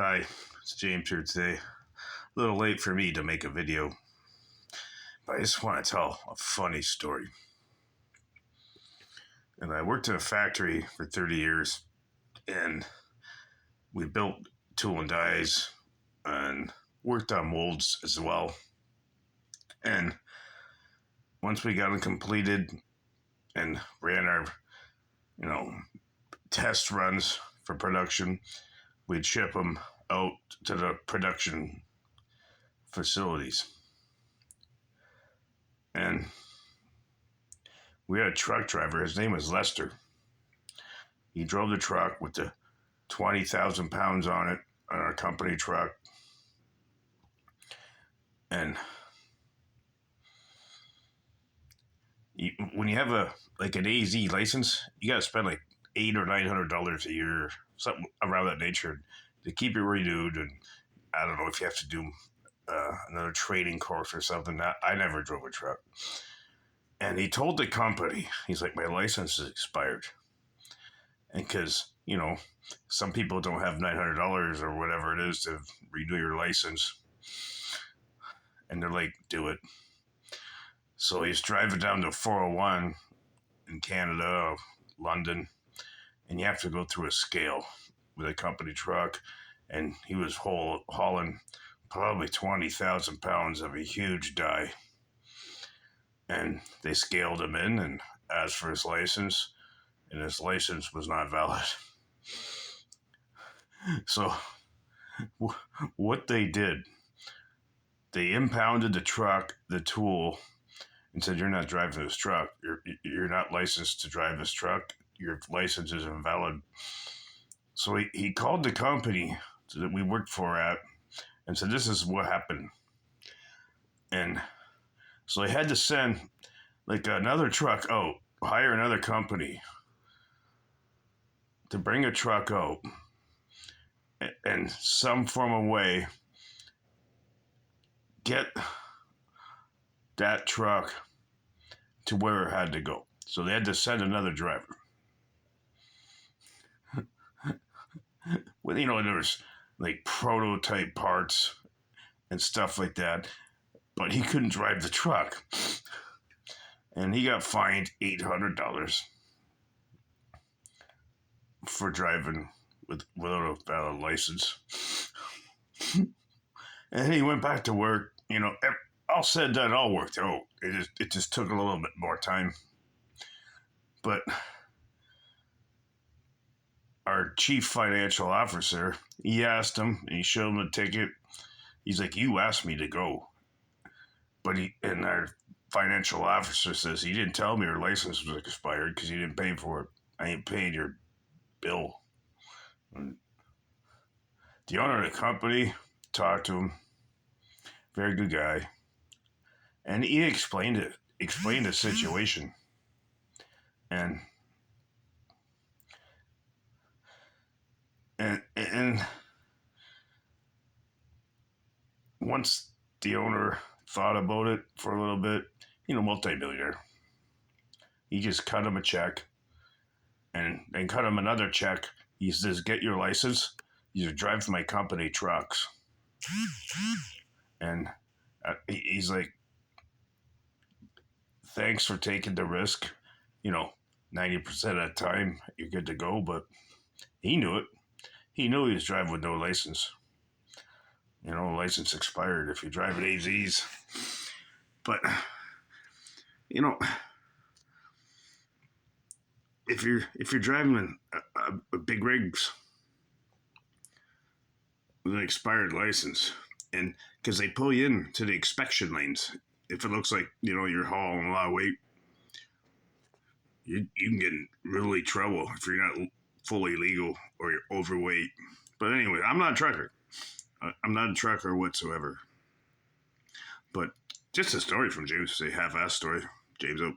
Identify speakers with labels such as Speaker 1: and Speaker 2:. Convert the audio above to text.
Speaker 1: Hi, it's James here today. A little late for me to make a video, but I just want to tell a funny story. And I worked in a factory for 30 years, and we built tool and dies and worked on molds as well. And once we got them completed and ran our, you know, test runs for production, we'd ship them out to the production facilities. And we had a truck driver. His name was Lester. He drove the truck with the 20,000 pounds on it on our company truck. And when you have an AZ license, you got to spend like $800 or $900 a year, something around that nature, to keep it renewed. And I don't know if you have to do another training course or something. I never drove a truck. And he told the company, he's like, my license is expired. And because, some people don't have $900 or whatever it is to renew your license. And they're like, do it. So he's driving down to 401 in Canada, London, and you have to go through a scale with a company truck. And he was hauling probably 20,000 pounds of a huge die. And they scaled him in and asked for his license, and his license was not valid. So what they did, they impounded the truck, the tool, and said, you're not driving this truck. You're not licensed to drive this truck. Your license is invalid. So he called the company that we worked for at and said, this is what happened. And so they had to send like another truck out, hire another company to bring a truck out and some form of way get that truck to where it had to go. So they had to send another driver. Well, there was like prototype parts and stuff like that, but he couldn't drive the truck. And he got fined $800 for driving without a valid license. And he went back to work. All said that all worked out. It just took a little bit more time. But our chief financial officer, he asked him, and he showed him the ticket. He's like, you asked me to go. And our financial officer says, he didn't tell me your license was expired because you didn't pay for it. I ain't paid your bill. And the owner of the company talked to him. Very good guy. And he explained the situation. And once the owner thought about it for a little bit, multi-millionaire, he just cut him a check and cut him another check. He says, get your license. You drive my company trucks. And he's like, thanks for taking the risk. 90% of the time you're good to go, but he knew it. He knew he was driving with no license. License expired if you drive at AZs. But, if you're driving a big rigs with an expired license, and because they pull you in to the inspection lanes, if it looks like you're hauling a lot of weight, you can get in really trouble if you're not fully legal or you're overweight. But anyway, I'm not a trucker. I'm not a trucker whatsoever. But just a story from James, a half-assed story. James out.